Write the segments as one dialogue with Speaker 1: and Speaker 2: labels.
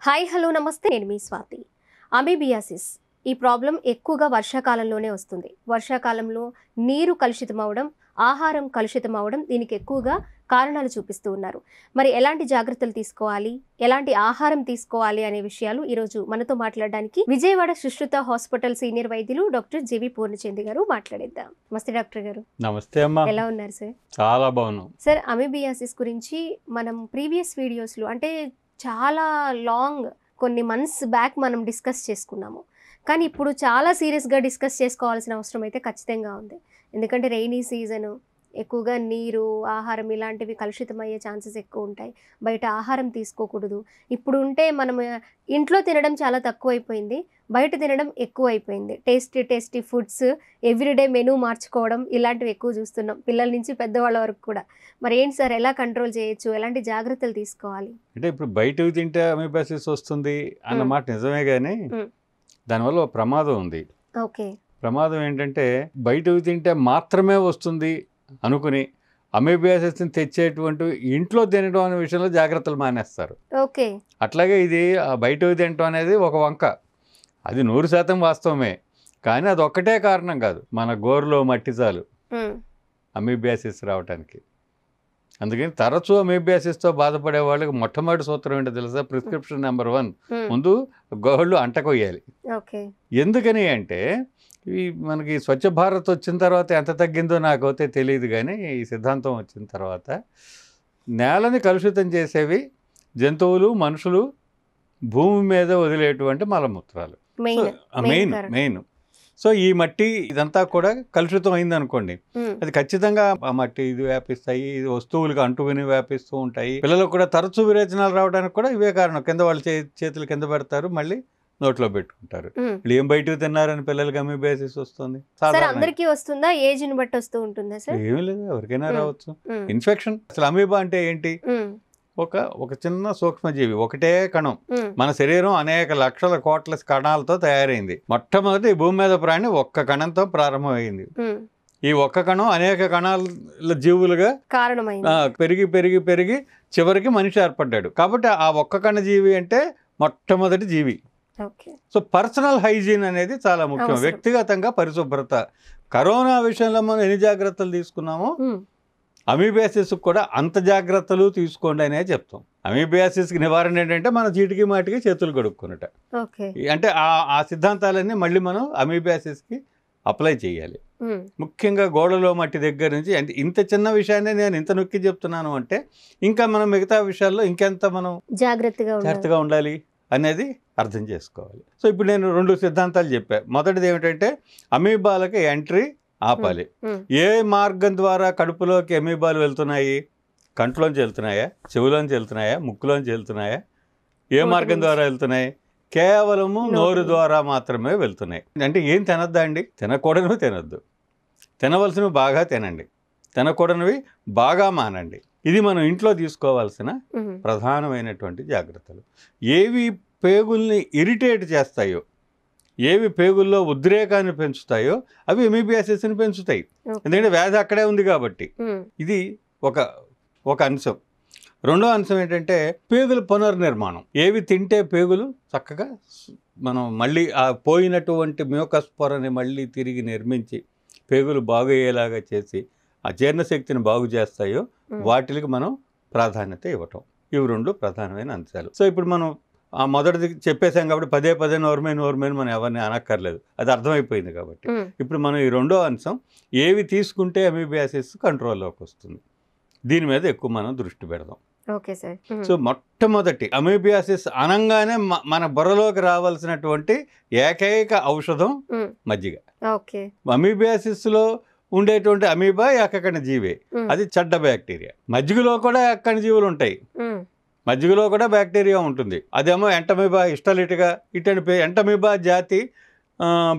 Speaker 1: Hi hello నమస్తే నేను మీ Swathi. Amoebiasis ఈ ప్రాబ్లం ఎక్కువగా వర్షాకాలంలోనే వస్తుంది. వర్షాకాలంలో నీరు కలుషితం అవడం, ఆహారం కలుషితం అవడం దీనికి ఎక్కువగా కారణాలు చూపిస్తూ ఉన్నారు. మరి ఎలాంటి జాగ్రత్తలు తీసుకోవాలి, ఎలాంటి ఆహారం తీసుకోవాలి అనే విషయాలు ఈరోజు మనతో మాట్లాడడానికి విజయవాడ సుశ్రుత హాస్పిటల్ సీనియర్ వైద్యులు డాక్టర్ జేవి పూర్ణచంద్ గారు మాట్లాడేద్దాం. నమస్తే డాక్టర్ గారు.
Speaker 2: నమస్తే అమ్మా.
Speaker 1: ఎలా ఉన్నారు సార్?
Speaker 2: చాలా బాగున్నాం
Speaker 1: సార్. అమీబియాసిస్ గురించి మనం ప్రీవియస్ వీడియోస్లో అంటే చాలా లాంగ్ కొన్ని మంత్స్ బ్యాక్ మనం డిస్కస్ చేసుకున్నాము. కానీ ఇప్పుడు చాలా సీరియస్గా డిస్కస్ చేసుకోవాల్సిన అవసరం అయితే ఖచ్చితంగా ఉంది. ఎందుకంటే రెయినీ సీజను, ఎక్కువగా నీరు, ఆహారం ఇలాంటివి కలుషితమయ్యే ఛాన్సెస్ ఎక్కువ ఉంటాయి. బయట ఆహారం తీసుకోకూడదు. ఇప్పుడు ఉంటే మనం ఇంట్లో తినడం చాలా తక్కువైపోయింది, బయట తినడం ఎక్కువ అయిపోయింది. టేస్టీ ఫుడ్స్, ఎవ్రీడే మెనూ మార్చుకోవడం ఇలాంటివి ఎక్కువ చూస్తున్నాం, పిల్లల నుంచి పెద్దవాళ్ళ వరకు కూడా. మరి ఏంటి సార్, ఎలా కంట్రోల్ చేయొచ్చు, ఎలాంటి జాగ్రత్తలు తీసుకోవాలి?
Speaker 2: అంటే ఇప్పుడు బయటకు తింటే అమీబాసిస్ వస్తుంది అన్నమాట నిజమే, కానీ దానివల్ల ఒక ప్రమాదం ఉంది.
Speaker 1: ఓకే.
Speaker 2: ప్రమాదం ఏంటంటే బయటకు తింటే మాత్రమే వస్తుంది అనుకుని అమీబియాసిస్ని తెచ్చేటువంటి ఇంట్లో తినడం అనే విషయంలో జాగ్రత్తలు మానేస్తారు.
Speaker 1: ఓకే.
Speaker 2: అట్లాగే ఇది బయటకు తినడం అనేది ఒక వంక. అది 100% వాస్తవమే, కానీ అది ఒక్కటే కారణం కాదు. మన గోరులో మట్టి చాలు అమీబియాసిస్ రావడానికి. అందుకని తరచూ అమీబియాసిస్తో బాధపడే వాళ్ళకి మొట్టమొదటి సూత్రం ఏంటో తెలుసా? ప్రిస్క్రిప్షన్ నెంబర్ 1, ముందు గోళ్ళు అంటకొయ్యాలి. ఎందుకని అంటే ఈ మనకి స్వచ్ఛ భారత్ వచ్చిన తర్వాత ఎంత తగ్గిందో నాకైతే తెలియదు, కానీ ఈ సిద్ధాంతం వచ్చిన తర్వాత నేలని కలుషితం చేసేవి జంతువులు, మనుషులు, భూమి మీద వదిలేటువంటి మలమూత్రాలు మెయిన్. సో ఈ మట్టి ఇదంతా కూడా కలుషితం అయింది అనుకోండి, అది ఖచ్చితంగా ఆ మట్టి ఇది వ్యాపిస్తాయి, ఇది వస్తువులకు అంటుకుని వ్యాపిస్తూ ఉంటాయి. పిల్లలకు కూడా తరచూ విరేచనాలు రావడానికి కూడా ఇవే కారణం. కింద వాళ్ళు చేతులు కింద పెడతారు, మళ్ళీ నోట్లో పెట్టుకుంటారు. ఇప్పుడు ఏం బయటకు తిన్నారని పిల్లలకి అమీబియాసిస్ వస్తుంది.
Speaker 1: అందరికీ వస్తుందా? ఏజ్ ని బట్టి వస్తూ ఉంటుందా సార్?
Speaker 2: ఏమీ లేదు, ఎవరికైనా రావచ్చు ఇన్ఫెక్షన్. అసలు అమీబా అంటే ఏంటి? ఒక చిన్న సూక్ష్మజీవి, ఒకటే కణం. మన శరీరం అనేక లక్షల కోట్ల కణాలతో తయారైంది. మొట్టమొదటి ఈ భూమి మీద ప్రాణి ఒక్క కణంతో ప్రారంభమైంది. ఈ ఒక్క కణం అనేక కణాల జీవులుగా పెరిగి పెరిగి పెరిగి చివరికి మనిషి ఏర్పడ్డాడు. కాబట్టి ఆ ఒక్క కణ జీవి అంటే మొట్టమొదటి జీవి. సో పర్సనల్ హైజీన్ అనేది చాలా ముఖ్యం. వ్యక్తిగతంగా పరిశుభ్రత. కరోనా విషయంలో మనం ఎన్ని జాగ్రత్తలు తీసుకున్నామో అమీబియాసిస్ కూడా అంత జాగ్రత్తలు తీసుకోండి అనే చెప్తాం. అమీబియాసిస్కి నివారణ ఏంటంటే మన చీటికి మాటికి చేతులు కడుక్కున్నట. అంటే ఆ సిద్ధాంతాలన్నీ మళ్ళీ మనం అమీబియాసిస్కి అప్లై చేయాలి. ముఖ్యంగా గోడలో మట్టి దగ్గర నుంచి. అంటే ఇంత చిన్న విషయాన్ని నేను ఇంత నొక్కి చెప్తున్నాను అంటే ఇంకా మనం మిగతా విషయాల్లో ఇంకెంత మనం జాగ్రత్తగా ఉండాలి అనేది అర్థం చేసుకోవాలి. సో ఇప్పుడు నేను 2 సిద్ధాంతాలు చెప్పాను. మొదటిది ఏమిటంటే అమీబాలకి ఎంట్రీ ఆపాలి. ఏ మార్గం ద్వారా కడుపులోకి అమీబాలు వెళ్తున్నాయి? కంట్లోంచి వెళ్తున్నాయా, చెవులోంచి వెళ్తున్నాయా, ముక్కులోంచి వెళ్తున్నాయా? ఏ మార్గం ద్వారా వెళ్తున్నాయి? కేవలము నోరు ద్వారా మాత్రమే వెళ్తున్నాయి. అంటే ఏం తినద్దా అండి? తినకూడనివి తినద్దు, తినవలసినవి బాగా తినండి, తినకూడనివి బాగా మానండి. ఇది మనం ఇంట్లో తీసుకోవాల్సిన ప్రధానమైనటువంటి జాగ్రత్తలు. ఏవి పేగుల్ని ఇరిటేట్ చేస్తాయో, ఏవి పేగుల్లో ఉద్రేకాన్ని పెంచుతాయో అవి అమీబియాసిస్ని పెంచుతాయి. ఎందుకంటే వ్యాధి అక్కడే ఉంది కాబట్టి. ఇది ఒక అంశం. రెండో అంశం ఏంటంటే పేగుల పునర్నిర్మాణం. ఏవి తింటే పేగులు చక్కగా మనం మళ్ళీ ఆ పోయినటువంటి మ్యూకస్ పొరని మళ్ళీ తిరిగి నిర్మించి పేగులు బాగయ్యేలాగా చేసి ఆ జీర్ణశక్తిని బాగు చేస్తాయో వాటికి మనం ప్రాధాన్యత ఇవ్వటం. ఇవి 2 ప్రధానమైన అంశాలు. సో ఇప్పుడు మనం ఆ మొదటిది చెప్పేసాం కాబట్టి పదే నోర్మేన్ మనం ఎవరిని అనక్కర్లేదు, అది అర్థమైపోయింది కాబట్టి. ఇప్పుడు మనం ఈ 2వ అంశం, ఏవి తీసుకుంటే అమీబియాసిస్ కంట్రోల్లోకి వస్తుంది, దీని మీద ఎక్కువ మనం దృష్టి పెడదాం. సో మొట్టమొదటి అమీబియాసిస్ అనగానే మన బుర్రలోకి రావాల్సినటువంటి ఏకైక ఔషధం మజ్జిగ. అమీబియాసిస్లో ఉండేటువంటి అమీబా ఏకకణ జీవే, అది చెడ్డ బ్యాక్టీరియా. మజ్జిగలో కూడా ఏకకణ జీవులు ఉంటాయి, మజ్జిగలో కూడా బ్యాక్టీరియా ఉంటుంది. అదేమో ఎంటమీబా హిస్టలిటిగా ఇటువంటి ఎంటమీబా జాతి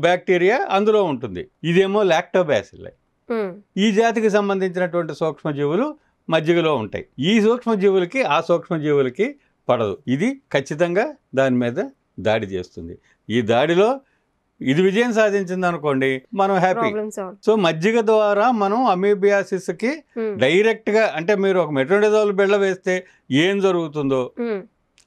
Speaker 2: బ్యాక్టీరియా అందులో ఉంటుంది. ఇదేమో లాక్టోబాసిల్లే, ఈ జాతికి సంబంధించినటువంటి సూక్ష్మజీవులు మజ్జిగలో ఉంటాయి. ఈ సూక్ష్మజీవులకి ఆ సూక్ష్మజీవులకి పడదు. ఇది ఖచ్చితంగా దాని మీద దాడి చేస్తుంది. ఈ దాడిలో ఇది విజయం సాధించింది అనుకోండి, మనం హ్యాపీ. సో మజ్జిగ ద్వారా మనం అమీబియాసిస్కి డైరెక్ట్గా, అంటే మీరు ఒక మెట్రోనిజోల్ బిళ్ళ వేస్తే ఏం జరుగుతుందో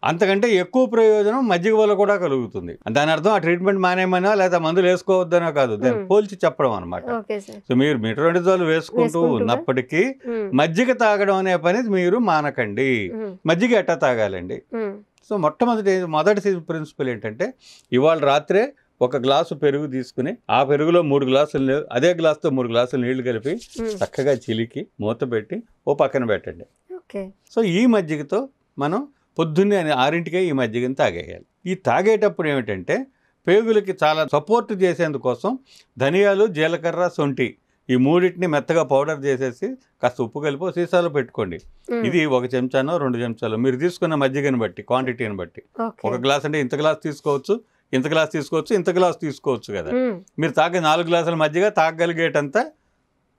Speaker 2: అంతకంటే ఎక్కువ ప్రయోజనం మజ్జిగ వల్ల కూడా కలుగుతుంది. దాని అర్థం ఆ ట్రీట్మెంట్ మానేమనో లేదా మందులు వేసుకోవద్దనో కాదు, దాన్ని పోల్చి చెప్పడం అనమాట. సో మీరు మెట్రోనిజోల్ వేసుకుంటూ ఉన్నప్పటికీ మజ్జిగ తాగడం అనే పని మీరు మానకండి. మజ్జిగ ఎట్టా తాగాలండి? సో మొదటి ప్రిన్సిపల్ ఏంటంటే, ఇవాళ రాత్రే ఒక గ్లాసు పెరుగు తీసుకుని ఆ పెరుగులో 3 గ్లాసులు అదే గ్లాసుతో 3 గ్లాసులు నీళ్లు కలిపి చక్కగా చిలికి మూత పెట్టి ఓ పక్కన పెట్టండి. సో ఈ మజ్జిగతో మనం పొద్దున్నే 6ంటికే ఈ మజ్జిగని తాగేయాలి. ఈ తాగేటప్పుడు ఏమిటంటే పేగులకి చాలా సపోర్ట్ చేసేందుకోసం ధనియాలు, జీలకర్ర, శొంఠి ఈ మూడింటిని మెత్తగా పౌడర్ చేసేసి కాస్త ఉప్పు కలిపి సీసాలో పెట్టుకోండి. ఇది 1 చెంచానో 2 చెంచాలో మీరు తీసుకున్న మజ్జిగని బట్టి, క్వాంటిటీని బట్టి. 1 గ్లాస్ అంటే ఇంత గ్లాస్ తీసుకోవచ్చు, ఇంత గ్లాస్ తీసుకోవచ్చు, ఇంత గ్లాస్ తీసుకోవచ్చు కదా. మీరు తాగే 4 గ్లాసుల మజ్జిగ తాగగలిగేటంతా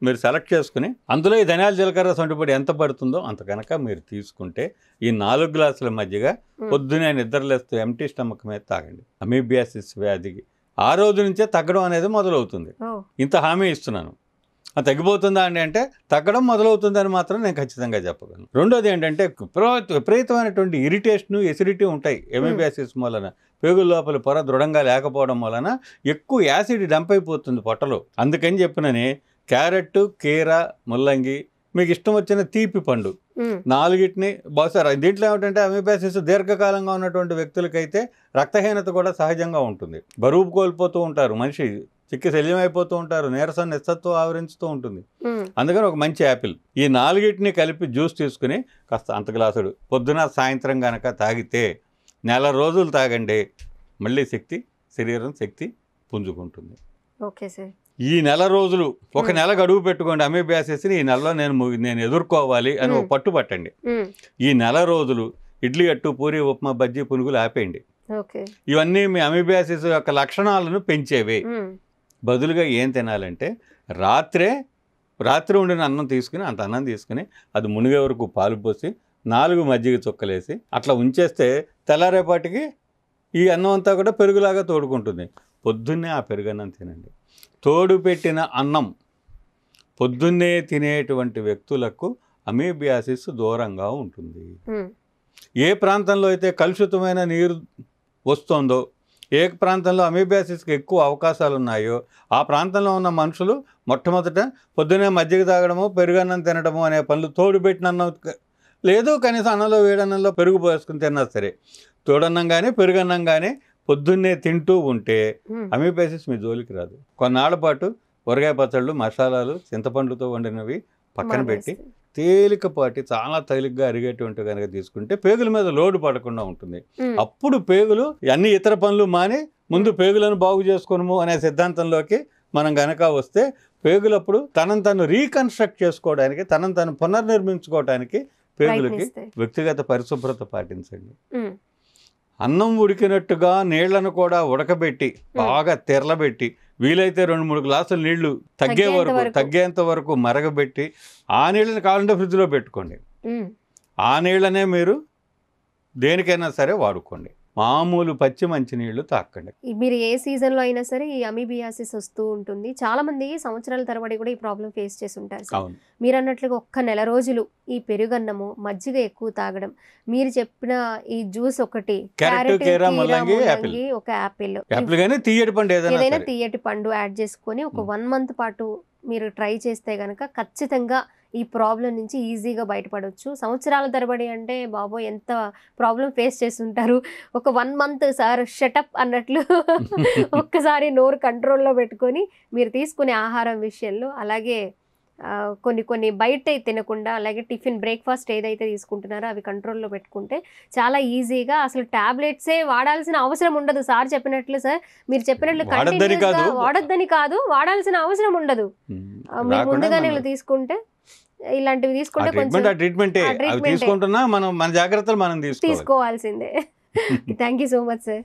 Speaker 2: మీరు సెలెక్ట్ చేసుకుని అందులో ఈ ధనియాల, జీలకర్ర, సొంటిపొడి ఎంత పడుతుందో అంత కనుక మీరు తీసుకుంటే ఈ 4 గ్లాసుల మజ్జిగ పొద్దునే నిద్రలేస్తూ ఎంటీ స్టమక్ మీద తాగండి. అమీబియాసిస్ వ్యాధికి ఆ రోజు నుంచే తగ్గడం అనేది మొదలవుతుంది. ఇంత హామీ ఇస్తున్నాను. తగ్గిపోతుందా అండి అంటే తగ్గడం మొదలవుతుందని మాత్రం నేను ఖచ్చితంగా చెప్పగలను. రెండోది ఏంటంటే విపరీతమైనటువంటి ఇరిటేషను, ఎసిడిటీ ఉంటాయి ఎమీబియాసిస్ వలన. పేగుల లోపల పొర దృఢంగా లేకపోవడం వలన ఎక్కువ యాసిడ్ డంప్ అయిపోతుంది పొట్టలో. అందుకని చెప్పినని క్యారెట్, కీర, ముల్లంగి, మీకు ఇష్టం వచ్చిన తీపి పండు 4టిని బహుశా దీంట్లో ఏమిటంటే అమీబియాసిస్ దీర్ఘకాలంగా ఉన్నటువంటి వ్యక్తులకైతే రక్తహీనత కూడా సహజంగా ఉంటుంది. బరువు కోల్పోతూ ఉంటారు, మనిషి చిక్కి శల్యం అయిపోతూ ఉంటారు, నీరసం, నిస్సత్వం ఆవరిస్తూ ఉంటుంది. అందుకని ఒక మంచి యాపిల్ ఈ 4టిని కలిపి జ్యూస్ తీసుకుని కాస్త అంత గ్లాసుడు పొద్దున సాయంత్రం కనుక తాగితే 4 రోజులు తాగండి, మళ్ళీ శరీరం శక్తి పుంజుకుంటుంది. ఈ 4 రోజులు 1 నెల గడువు పెట్టుకోండి. అమీబియాసిస్ని ఈ నెలలో నేను ఎదుర్కోవాలి అని ఒక పట్టు పట్టండి. ఈ 4 రోజులు ఇడ్లీ, అట్టు, పూరి, ఉప్మా, బజ్జీ, పునుగులు ఆపేయండి. ఇవన్నీ మీ అమీబియాసిస్ యొక్క లక్షణాలను పెంచేవి. బదులుగా ఏం తినాలంటే రాత్రి ఉండిన అన్నం తీసుకుని అంత అన్నం తీసుకుని అది మునిగే వరకు పాలు పోసి 4 మజ్జిగ చుక్కలేసి అట్లా ఉంచేస్తే తెల్లారేపాటికి ఈ అన్నం అంతా కూడా పెరుగులాగా తోడుకుంటుంది. పొద్దున్నే ఆ పెరుగన్నం తినండి. తోడు పెట్టిన అన్నం పొద్దున్నే తినేటువంటి వ్యక్తులకు అమీబియాసిస్ దూరంగా ఉంటుంది. ఏ ప్రాంతంలో అయితే కలుషితమైన నీరు వస్తుందో, ఏ ప్రాంతంలో అమీబియాసిస్కి ఎక్కువ అవకాశాలు ఉన్నాయో ఆ ప్రాంతంలో ఉన్న మనుషులు మొట్టమొదట పొద్దునే మజ్జిగ తాగడము, పెరుగన్నం తినడము అనే పనులు, తోడు పెట్టిన అన్నం లేదు కనీసం అన్నంలో వేడన్నంలో పెరుగు పోసుకుని తిన్నా సరే, తోడన్నం కానీ పెరుగన్నం కానీ పొద్దున్నే తింటూ ఉంటే అమీబియాసిస్ మీ జోలికి రాదు. కొన్నాళ్ళ పాటు ఊరగాయ పచ్చళ్ళు, మసాలాలు, చింతపండుతో వండినవి పక్కన పెట్టి తేలికపాటి చాలా తేలిగ్గా అరిగేటువంటి కనుక తీసుకుంటే పేగుల మీద లోడు పడకుండా ఉంటుంది. అప్పుడు పేగులు అన్ని ఇతర పనులు మాని ముందు పేగులను బాగు చేసుకోను అనే సిద్ధాంతంలోకి మనం గనక వస్తే పేగులప్పుడు తను రీకన్స్ట్రక్ట్ చేసుకోవడానికి, తను పునర్నిర్మించుకోవడానికి పేగులకి వ్యక్తిగత పరిశుభ్రత పాటించండి. అన్నం ఉడికినట్టుగా నీళ్లను కూడా ఉడకబెట్టి బాగా తెరలబెట్టి వీలైతే 2-3 గ్లాసులు నీళ్లు తగ్గేంత వరకు మరగబెట్టి ఆ నీళ్ళని కావాలంటే ఫ్రిడ్జ్లో పెట్టుకోండి. ఆ నీళ్ళనే మీరు దేనికైనా సరే వాడుకోండి. మామూలు పచ్చి మంచి నీళ్లు తాకండి.
Speaker 1: మీరు ఏ సీజన్లో అయినా సరే ఈ అమీబియాసిస్ వస్తూ ఉంటుంది. చాలా మంది సంవత్సరాల తరబడి కూడా ఈ ప్రాబ్లం ఫేస్ చేసి ఉంటారు. మీరు అన్నట్లుగా 1 నెల రోజులు ఈ పెరుగన్నము, మజ్జిగ ఎక్కువ తాగడం, మీరు చెప్పిన ఈ జ్యూస్ ఒకటి, ఒక యాపిల్
Speaker 2: ఏదైనా
Speaker 1: తీయటి పండు యాడ్ చేసుకొని ఒక 1 మంత్ పాటు మీరు ట్రై చేస్తే గనక ఖచ్చితంగా ఈ ప్రాబ్లం నుంచి ఈజీగా బయటపడవచ్చు. సంవత్సరాల తరబడి అంటే బాబోయ్ ఎంత ప్రాబ్లం ఫేస్ చేస్తుంటారు. ఒక 1 మంత్ సార్ షటప్ అన్నట్లు ఒక్కసారి నోరు కంట్రోల్లో పెట్టుకొని మీరు తీసుకునే ఆహారం విషయంలో, అలాగే కొన్ని బయట తినకుండా, అలాగే టిఫిన్, బ్రేక్ఫాస్ట్ ఏదైతే తీసుకుంటున్నారో అవి కంట్రోల్లో పెట్టుకుంటే చాలా ఈజీగా అసలు టాబ్లెట్సే వాడాల్సిన అవసరం ఉండదు. సార్ చెప్పినట్లు, సార్ మీరు చెప్పినట్లు వాడొద్దని కాదు, వాడాల్సిన అవసరం ఉండదు. మీరు ముందుగానే తీసుకుంటే, ఇలాంటివి తీసుకుంటే కొంచెం
Speaker 2: తీసుకుంటున్నా మన జాగ్రత్తలు మనం తీసుకోవాల్సిందే.
Speaker 1: Thank you so much sir.